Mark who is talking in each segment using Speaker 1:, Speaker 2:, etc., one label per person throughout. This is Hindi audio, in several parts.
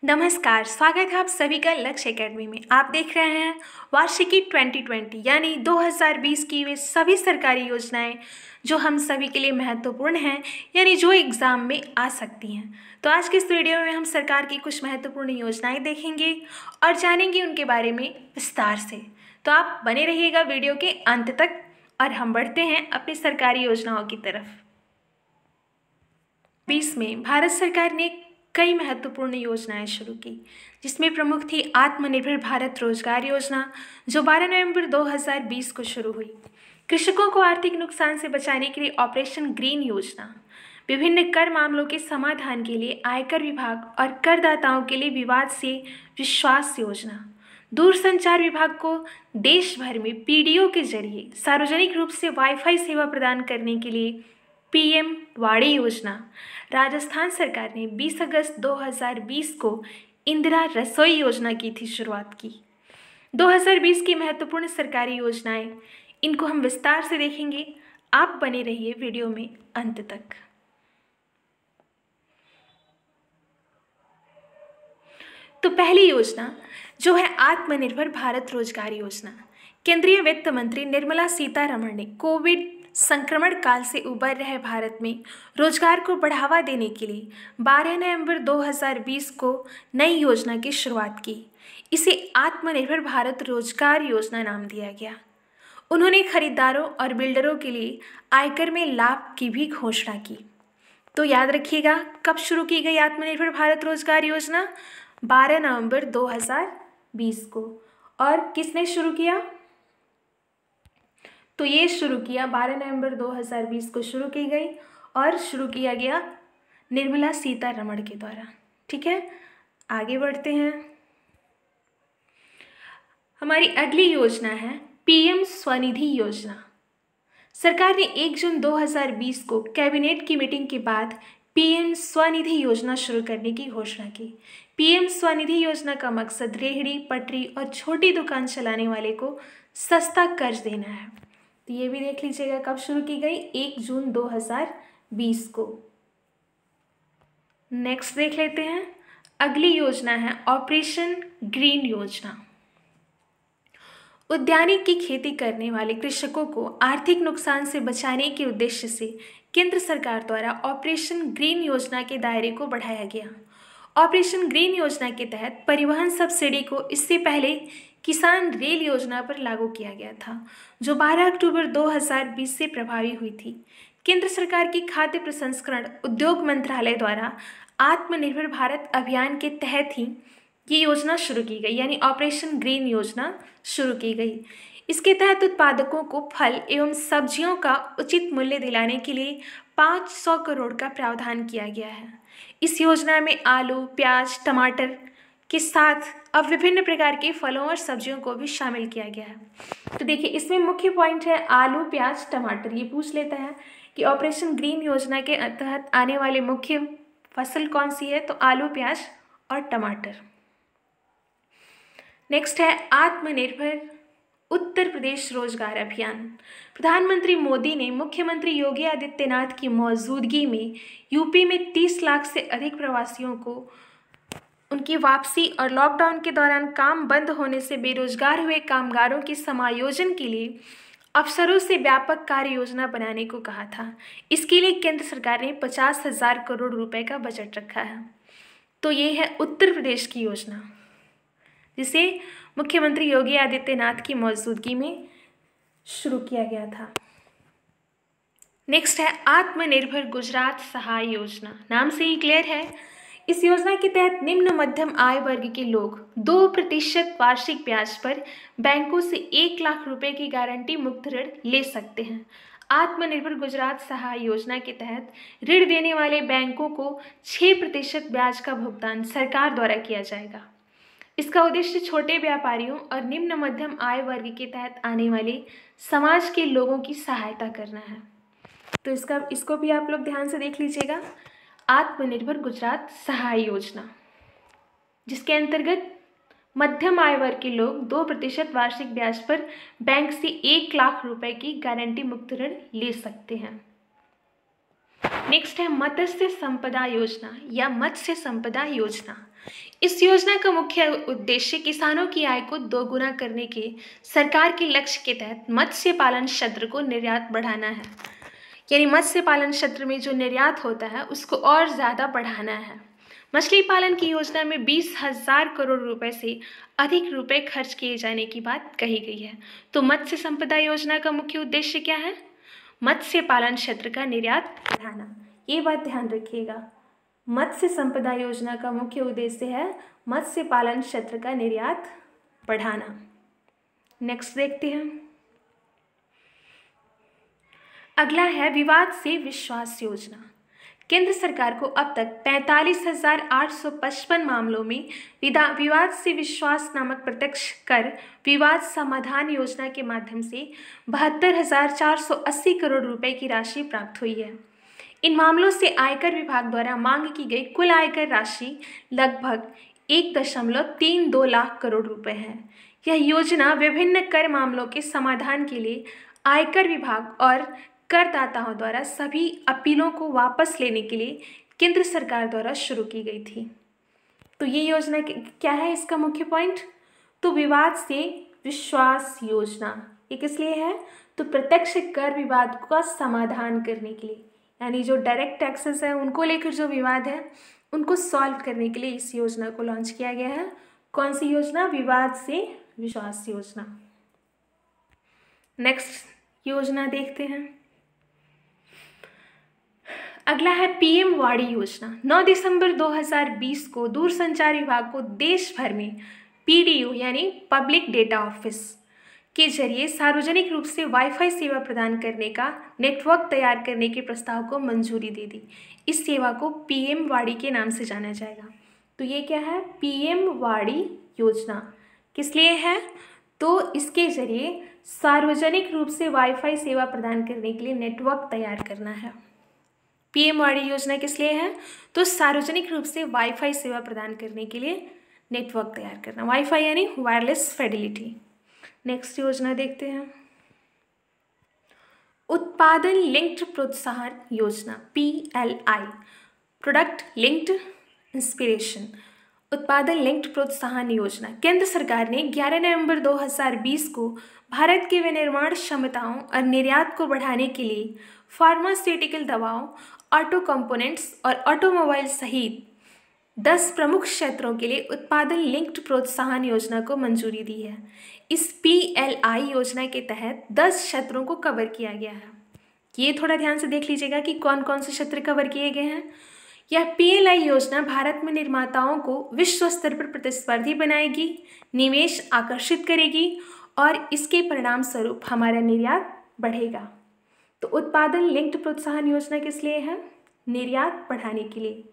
Speaker 1: नमस्कार, स्वागत है आप सभी का लक्ष्य एकेडमी में। आप देख रहे हैं वार्षिकी 2020 यानी 2020 की वे सभी सरकारी योजनाएं जो हम सभी के लिए महत्वपूर्ण हैं, यानी जो एग्ज़ाम में आ सकती हैं। तो आज के इस वीडियो में हम सरकार की कुछ महत्वपूर्ण योजनाएं देखेंगे और जानेंगे उनके बारे में विस्तार से। तो आप बने रहिएगा वीडियो के अंत तक और हम बढ़ते हैं अपनी सरकारी योजनाओं की तरफ। 2020 में भारत सरकार ने कई महत्वपूर्ण योजनाएं शुरू की, जिसमें प्रमुख थी आत्मनिर्भर भारत रोजगार योजना, जो 12 नवंबर 2020 को शुरू हुई। कृषकों को आर्थिक नुकसान से बचाने के लिए ऑपरेशन ग्रीन योजना, विभिन्न कर मामलों के समाधान के लिए आयकर विभाग और करदाताओं के लिए विवाद से विश्वास योजना, दूरसंचार विभाग को देश भर में पीडीओ के जरिए सार्वजनिक रूप से वाईफाई सेवा प्रदान करने के लिए पीएम वाड़ी योजना। राजस्थान सरकार ने 20 अगस्त 2020 को इंदिरा रसोई योजना की थी शुरुआत की। 2020 की महत्वपूर्ण सरकारी योजनाएं, इनको हम विस्तार से देखेंगे। आप बने रहिए वीडियो में अंत तक। तो पहली योजना जो है आत्मनिर्भर भारत रोजगार योजना। केंद्रीय वित्त मंत्री निर्मला सीतारमण ने कोविड संक्रमण काल से उबर रहे भारत में रोजगार को बढ़ावा देने के लिए 12 नवंबर 2020 को नई योजना की शुरुआत की। इसे आत्मनिर्भर भारत रोजगार योजना नाम दिया गया। उन्होंने खरीदारों और बिल्डरों के लिए आयकर में लाभ की भी घोषणा की। तो याद रखिएगा, कब शुरू की गई आत्मनिर्भर भारत रोजगार योजना? 12 नवंबर 2020 को। और किसने शुरू किया? तो ये शुरू किया 12 नवंबर 2020 को शुरू की गई और शुरू किया गया निर्मला सीतारमण के द्वारा। ठीक है, आगे बढ़ते हैं। हमारी अगली योजना है पीएम स्वनिधि योजना। सरकार ने 1 जून 2020 को कैबिनेट की मीटिंग के बाद पीएम स्वनिधि योजना शुरू करने की घोषणा की। पीएम स्वनिधि योजना का मकसद रेहड़ी, पटरी और छोटी दुकान चलाने वाले को सस्ता कर्ज देना है। तो ये भी देख लीजिएगा कब शुरू की गई, 1 जून 2020 को। नेक्स्ट देख लेते हैं। अगली योजना है ऑपरेशन ग्रीन योजना। उद्यानिक की खेती करने वाले कृषकों को आर्थिक नुकसान से बचाने के उद्देश्य से केंद्र सरकार द्वारा ऑपरेशन ग्रीन योजना के दायरे को बढ़ाया गया। ऑपरेशन ग्रीन योजना के तहत परिवहन सब्सिडी को इससे पहले किसान रेल योजना पर लागू किया गया था, जो 12 अक्टूबर 2020 से प्रभावी हुई थी। केंद्र सरकार की खाद्य प्रसंस्करण उद्योग मंत्रालय द्वारा आत्मनिर्भर भारत अभियान के तहत ही ये योजना शुरू की गई, यानी ऑपरेशन ग्रीन योजना शुरू की गई। इसके तहत उत्पादकों को फल एवं सब्जियों का उचित मूल्य दिलाने के लिए 500 करोड़ का प्रावधान किया गया है। इस योजना में आलू, प्याज, टमाटर के साथ अब विभिन्न प्रकार के फलों और सब्जियों को भी शामिल किया गया है। तो देखिए, इसमें मुख्य पॉइंट है आलू, प्याज, टमाटर। ये पूछ लेता है कि ऑपरेशन ग्रीन योजना के तहत आने वाले मुख्य फसल कौन सी है, तो आलू, प्याज और टमाटर। नेक्स्ट है आत्मनिर्भर उत्तर प्रदेश रोजगार अभियान। प्रधानमंत्री मोदी ने मुख्यमंत्री योगी आदित्यनाथ की मौजूदगी में यूपी में 30 लाख से अधिक प्रवासियों को उनकी वापसी और लॉकडाउन के दौरान काम बंद होने से बेरोजगार हुए कामगारों के समायोजन के लिए अफसरों से व्यापक कार्य योजना बनाने को कहा था। इसके लिए केंद्र सरकार ने 50,000 करोड़ रुपए का बजट रखा है। तो ये है उत्तर प्रदेश की योजना, जिसे मुख्यमंत्री योगी आदित्यनाथ की मौजूदगी में शुरू किया गया था। नेक्स्ट है आत्मनिर्भर गुजरात सहाय योजना। नाम से ही क्लियर है, इस योजना के तहत निम्न मध्यम आय वर्ग के लोग 2% वार्षिक ब्याज पर बैंकों से 1 लाख रुपए की गारंटी मुक्त ऋण ले सकते हैं। आत्मनिर्भर गुजरात सहाय योजना के तहत ऋण देने वाले बैंकों को 6% ब्याज का भुगतान सरकार द्वारा किया जाएगा। इसका उद्देश्य छोटे व्यापारियों और निम्न मध्यम आय वर्ग के तहत आने वाले समाज के लोगों की सहायता करना है। तो इसको भी आप लोग ध्यान से देख लीजिएगा, आत्मनिर्भर गुजरात सहाय योजना, जिसके अंतर्गत मध्यम आय वर्ग के लोग 2% वार्षिक ब्याज पर बैंक से 1 लाख रुपए की गारंटी मुक्त ऋण ले सकते हैं। नेक्स्ट है मत्स्य संपदा योजना या मत्स्य संपदा योजना। इस योजना का मुख्य उद्देश्य किसानों की आय को दोगुना करने के सरकार के लक्ष्य के तहत मत्स्य पालन क्षेत्र को निर्यात बढ़ाना है। यानी मत्स्य पालन क्षेत्र में जो निर्यात होता है उसको और ज़्यादा बढ़ाना है। मछली पालन की योजना में 20,000 करोड़ रुपए से अधिक रुपए खर्च किए जाने की बात कही गई है। तो मत्स्य संपदा योजना का मुख्य उद्देश्य क्या है? मत्स्य पालन क्षेत्र का निर्यात बढ़ाना। ये बात ध्यान रखिएगा। मत्स्य संपदा योजना का मुख्य उद्देश्य है मत्स्य पालन क्षेत्र का निर्यात बढ़ाना। नेक्स्ट देखते हैं। अगला है विवाद से विश्वास योजना। केंद्र सरकार को अब तक 45,855 मामलों में विवाद से विश्वास नामक प्रत्यक्ष कर विवाद समाधान योजना के माध्यम से 72,480 करोड़ रुपए की राशि प्राप्त हुई है। इन मामलों से आयकर विभाग द्वारा मांग की गई कुल आयकर राशि लगभग 1.32 लाख करोड़ रुपए है। यह योजना विभिन्न कर मामलों के समाधान के लिए आयकर विभाग और करदाताओं द्वारा सभी अपीलों को वापस लेने के लिए केंद्र सरकार द्वारा शुरू की गई थी। तो ये योजना क्या है? इसका मुख्य पॉइंट तो विवाद से विश्वास योजना। ये किस लिए है? तो प्रत्यक्ष कर विवाद का समाधान करने के लिए, यानी जो डायरेक्ट टैक्सेस है उनको लेकर जो विवाद है उनको सॉल्व करने के लिए इस योजना को लॉन्च किया गया है। कौन सी योजना? विवाद से विश्वास योजना। नेक्स्ट योजना देखते हैं। अगला है पीएम वाड़ी योजना। 9 दिसंबर 2020 को दूरसंचार विभाग को देश भर में पीडीओ यानी पब्लिक डेटा ऑफिस के जरिए सार्वजनिक रूप से वाईफाई सेवा प्रदान करने का नेटवर्क तैयार करने के प्रस्ताव को मंजूरी दे दी। इस सेवा को पीएम वाड़ी के नाम से जाना जाएगा। तो ये क्या है? पीएम वाड़ी योजना। किस लिए है? तो इसके जरिए सार्वजनिक रूप से वाईफाई सेवा प्रदान करने के लिए नेटवर्क तैयार करना है। पीएम वाड़ी योजना किस लिए है? तो सार्वजनिक रूप से वाईफाई सेवा प्रदान करने के लिए नेटवर्क तैयार करना। वाईफाई यानी वायरलेस फिडेलिटी। नेक्स्ट योजना देखते हैं। उत्पादन लिंक्ड प्रोत्साहन योजना PLI, प्रोडक्ट लिंक्ड इंस्पिरेशन। उत्पादन लिंक्ड प्रोत्साहन योजना केंद्र सरकार ने 11 नवंबर 2020 को भारत के विनिर्माण क्षमताओं और निर्यात को बढ़ाने के लिए फार्मास्यूटिकल दवाओं, ऑटो कंपोनेंट्स और ऑटोमोबाइल सहित 10 प्रमुख क्षेत्रों के लिए उत्पादन लिंक्ड प्रोत्साहन योजना को मंजूरी दी है। इस PLI योजना के तहत 10 क्षेत्रों को कवर किया गया है। ये थोड़ा ध्यान से देख लीजिएगा कि कौन कौन से क्षेत्र कवर किए गए हैं। यह PLI योजना भारत में निर्माताओं को विश्व स्तर पर प्रतिस्पर्धी बनाएगी, निवेश आकर्षित करेगी और इसके परिणाम स्वरूप हमारा निर्यात बढ़ेगा। तो उत्पादन लिंक्ड प्रोत्साहन योजना किस लिए है? निर्यात बढ़ाने के लिए।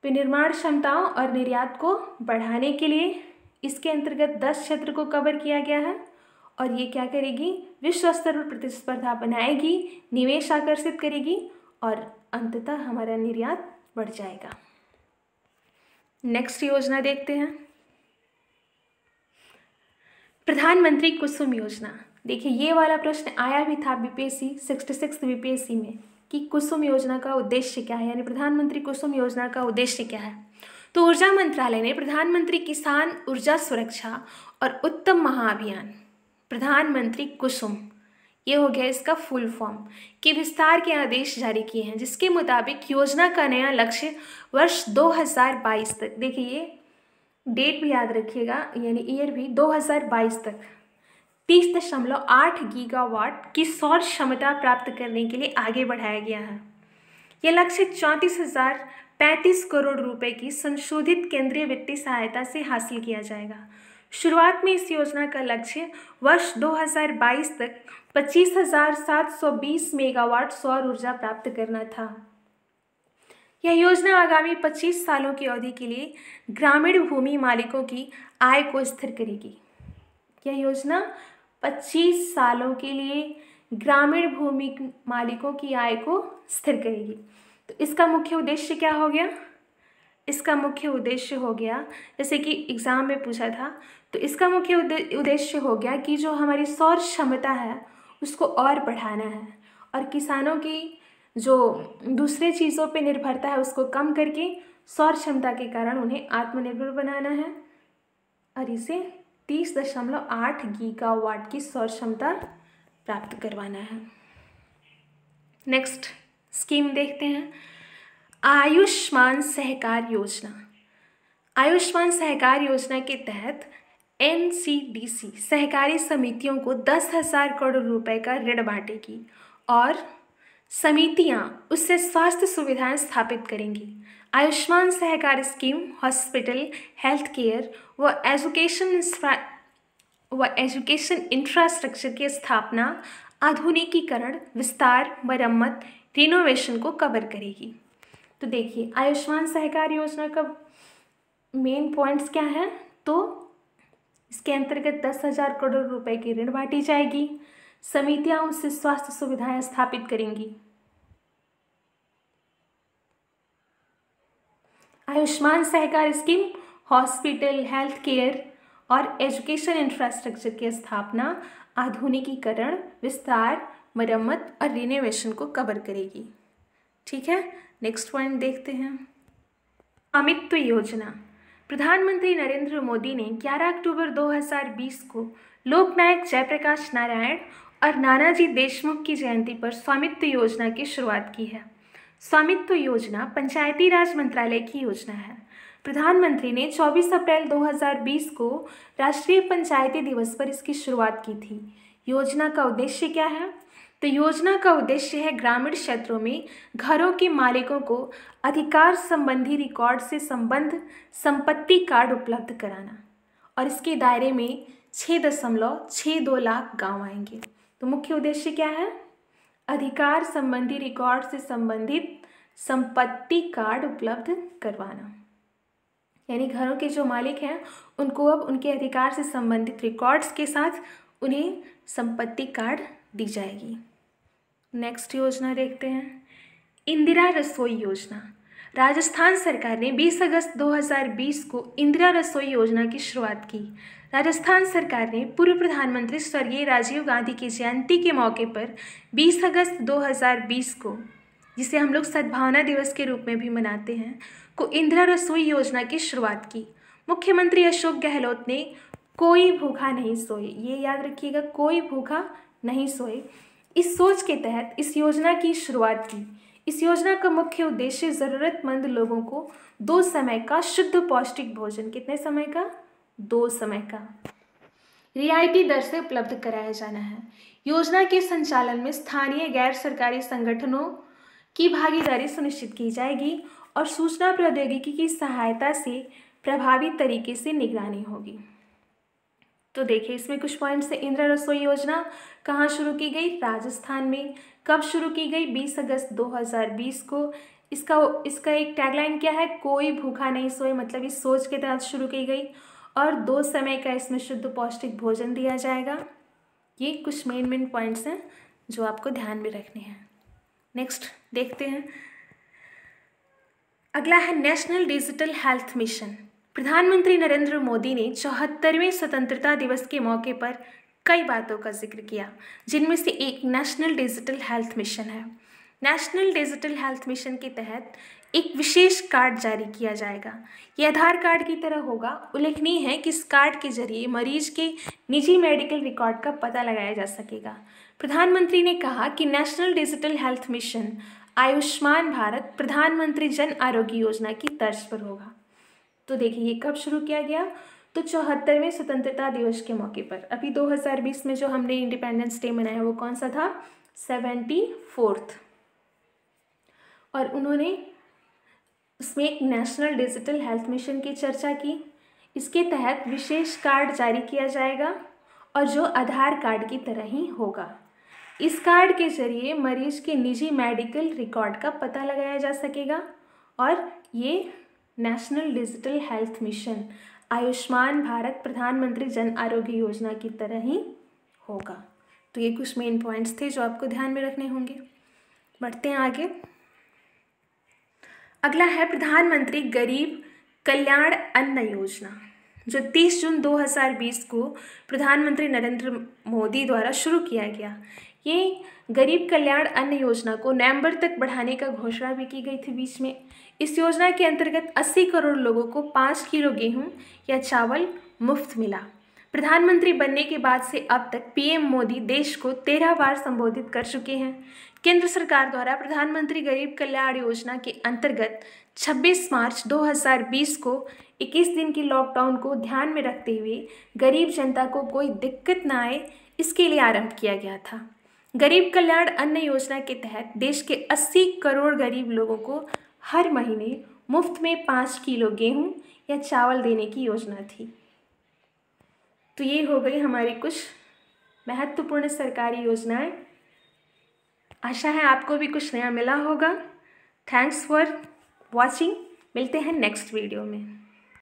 Speaker 1: विनिर्माण क्षमताओं और निर्यात को बढ़ाने के लिए इसके अंतर्गत 10 क्षेत्र को कवर किया गया है और ये क्या करेगी? विश्व स्तर पर प्रतिस्पर्धा बनाएगी, निवेश आकर्षित करेगी और अंततः हमारा निर्यात बढ़ जाएगा। नेक्स्ट योजना देखते हैं। प्रधानमंत्री कुसुम योजना। देखिए ये वाला प्रश्न आया भी था बीपीएससी 66 बीपीएससी में कि कुसुम योजना का उद्देश्य क्या है, यानी प्रधानमंत्री कुसुम योजना का उद्देश्य क्या है। तो ऊर्जा मंत्रालय ने प्रधानमंत्री किसान ऊर्जा सुरक्षा और उत्तम महाअभियान प्रधानमंत्री कुसुम, ये हो गया इसका फुल फॉर्म, के विस्तार के आदेश जारी किए हैं, जिसके मुताबिक योजना का नया लक्ष्य वर्ष 2022 तक, देखिए ये डेट भी याद रखिएगा यानी ईयर भी, 2022 तक 30.8 गीगावाट की सौर क्षमता प्राप्त करने के लिए आगे बढ़ाया गया है। यह लक्ष्य 34,035 करोड़ रुपए की संशोधित केंद्रीय वित्तीय सहायता से हासिल किया जाएगा। शुरुआत में इस योजना का लक्ष्य वर्ष 2022 तक 25,720 मेगावाट सौर ऊर्जा प्राप्त करना था। यह योजना आगामी 25 सालों की अवधि के लिए ग्रामीण भूमि मालिकों की आय को स्थिर करेगी। यह योजना 25 सालों के लिए ग्रामीण भूमि मालिकों की आय को स्थिर करेगी। तो इसका मुख्य उद्देश्य क्या हो गया? इसका मुख्य उद्देश्य हो गया, जैसे कि एग्ज़ाम में पूछा था, तो इसका मुख्य उद्देश्य हो गया कि जो हमारी सौर क्षमता है उसको और बढ़ाना है और किसानों की जो दूसरे चीज़ों पे निर्भरता है उसको कम करके सौर क्षमता के कारण उन्हें आत्मनिर्भर बनाना है और इसे 30.8 गीगावाट की सौर क्षमता प्राप्त करवाना है। नेक्स्ट स्कीम देखते हैं, आयुष्मान सहकार योजना। आयुष्मान सहकार योजना के तहत NCDC सहकारी समितियों को 10,000 करोड़ रुपए का ऋण बांटेगी और समितियां उससे स्वास्थ्य सुविधाएं स्थापित करेंगी। Ayushman Sahakar scheme hospital, health care व एजुकेशन इंफ्रास्ट्रक्चर की स्थापना, आधुनिकीकरण, विस्तार, मरम्मत, रिनोवेशन को कवर करेगी। तो देखिए आयुष्मान सहकार योजना का मेन पॉइंट्स क्या है, तो इसके अंतर्गत 10,000 करोड़ रुपए की ऋण बांटी जाएगी, समितियां उससे स्वास्थ्य सुविधाएं स्थापित करेंगी। Ayushman Sahakar scheme hospital, health care और एजुकेशन इंफ्रास्ट्रक्चर की स्थापना, आधुनिकीकरण, विस्तार, मरम्मत और रिनोवेशन को कवर करेगी। ठीक है, नेक्स्ट पॉइंट देखते हैं, स्वामित्व योजना। प्रधानमंत्री नरेंद्र मोदी ने 11 अक्टूबर 2020 को लोकनायक जयप्रकाश नारायण और नानाजी देशमुख की जयंती पर स्वामित्व योजना की शुरुआत की है। स्वामित्व योजना पंचायती राज मंत्रालय की योजना है। प्रधानमंत्री ने 24 अप्रैल 2020 को राष्ट्रीय पंचायती दिवस पर इसकी शुरुआत की थी। योजना का उद्देश्य क्या है, तो योजना का उद्देश्य है ग्रामीण क्षेत्रों में घरों के मालिकों को अधिकार संबंधी रिकॉर्ड से संबद्ध संपत्ति कार्ड उपलब्ध कराना और इसके दायरे में 6.62 लाख गांव आएंगे। तो मुख्य उद्देश्य क्या है, अधिकार संबंधी रिकॉर्ड से संबंधित संपत्ति कार्ड उपलब्ध करवाना, यानी घरों के जो मालिक हैं उनको अब उनके अधिकार से संबंधित रिकॉर्ड्स के साथ उन्हें संपत्ति कार्ड दी जाएगी। नेक्स्ट योजना देखते हैं, इंदिरा रसोई योजना। राजस्थान सरकार ने 20 अगस्त 2020 को इंदिरा रसोई योजना की शुरुआत की। राजस्थान सरकार ने पूर्व प्रधानमंत्री स्वर्गीय राजीव गांधी की जयंती के मौके पर 20 अगस्त 2020 को, जिसे हम लोग सद्भावना दिवस के रूप में भी मनाते हैं, को इंदिरा रसोई योजना की शुरुआत की। मुख्यमंत्री अशोक गहलोत ने कोई भूखा नहीं सोए, ये याद रखिएगा, कोई भूखा नहीं सोए, इस सोच के तहत इस योजना की शुरुआत की। इस योजना का मुख्य उद्देश्य ज़रूरतमंद लोगों को 2 समय का शुद्ध पौष्टिक भोजन, कितने समय का, 2 समय का, रियायती दर से उपलब्ध कराया जाना है। योजना के संचालन में स्थानीय गैर सरकारी संगठनों की भागीदारी सुनिश्चित की जाएगी और सूचना प्रौद्योगिकी की सहायता से प्रभावी तरीके से निगरानी होगी। तो देखिए इसमें कुछ पॉइंट्स है। इंदिरा रसोई योजना कहाँ शुरू की गई, राजस्थान में। कब शुरू की गई, 20 अगस्त 2020 को। इसका एक टैगलाइन क्या है, कोई भूखा नहीं सोए, मतलब इस सोच के तहत शुरू की गई और 2 समय का इसमें शुद्ध पौष्टिक भोजन दिया जाएगा। ये कुछ मेन पॉइंट्स हैं जो आपको ध्यान में रखने हैं। नेक्स्ट देखते हैं, अगला है नेशनल डिजिटल हेल्थ मिशन। प्रधानमंत्री नरेंद्र मोदी ने 74वें स्वतंत्रता दिवस के मौके पर कई बातों का जिक्र किया, जिनमें से एक नेशनल डिजिटल हेल्थ मिशन है। नेशनल डिजिटल हेल्थ मिशन के तहत एक विशेष कार्ड जारी किया जाएगा। ये आधार कार्ड की तरह होगा। उल्लेखनीय है कि इस कार्ड के जरिए मरीज के निजी मेडिकल रिकॉर्ड का पता लगाया जा सकेगा। प्रधानमंत्री ने कहा कि national digital health mission Ayushman Bharat प्रधानमंत्री जन आरोग्य योजना की तर्ज पर होगा। तो देखिए ये कब शुरू किया गया, तो 74वें स्वतंत्रता दिवस के मौके पर। अभी 2020 में जो हमने इंडिपेंडेंस डे मनाया वो कौन सा था, 74th। और उन्होंने उसमें एक नेशनल डिजिटल हेल्थ मिशन की चर्चा की। इसके तहत विशेष कार्ड जारी किया जाएगा और जो आधार कार्ड की तरह ही होगा। इस कार्ड के जरिए मरीज के निजी मेडिकल रिकॉर्ड का पता लगाया जा सकेगा और ये national digital health mission Ayushman Bharat प्रधानमंत्री जन आरोग्य योजना की तरह ही होगा। तो ये कुछ मेन पॉइंट्स थे जो आपको ध्यान में रखने होंगे। बढ़ते हैं आगे। अगला है प्रधानमंत्री गरीब कल्याण अन्न योजना, जो 30 जून 2020 को प्रधानमंत्री नरेंद्र मोदी द्वारा शुरू किया गया। ये गरीब कल्याण अन्न योजना को नवंबर तक बढ़ाने का घोषणा भी की गई थी बीच में। इस योजना के अंतर्गत 80 करोड़ लोगों को 5 किलो गेहूं या चावल मुफ्त मिला। प्रधानमंत्री बनने के बाद से अब तक पीएम मोदी देश को 13 बार संबोधित कर चुके हैं। केंद्र सरकार द्वारा प्रधानमंत्री गरीब कल्याण योजना के अंतर्गत 26 मार्च 2020 को 21 दिन की लॉकडाउन को ध्यान में रखते हुए गरीब जनता को कोई दिक्कत न आए, इसके लिए आरंभ किया गया था। गरीब कल्याण अन्न योजना के तहत देश के 80 करोड़ गरीब लोगों को हर महीने मुफ्त में 5 किलो गेहूं या चावल देने की योजना थी। तो ये हो गई हमारी कुछ महत्वपूर्ण सरकारी योजनाएं। आशा है आपको भी कुछ नया मिला होगा। Thanks for watching. मिलते हैं नेक्स्ट वीडियो में।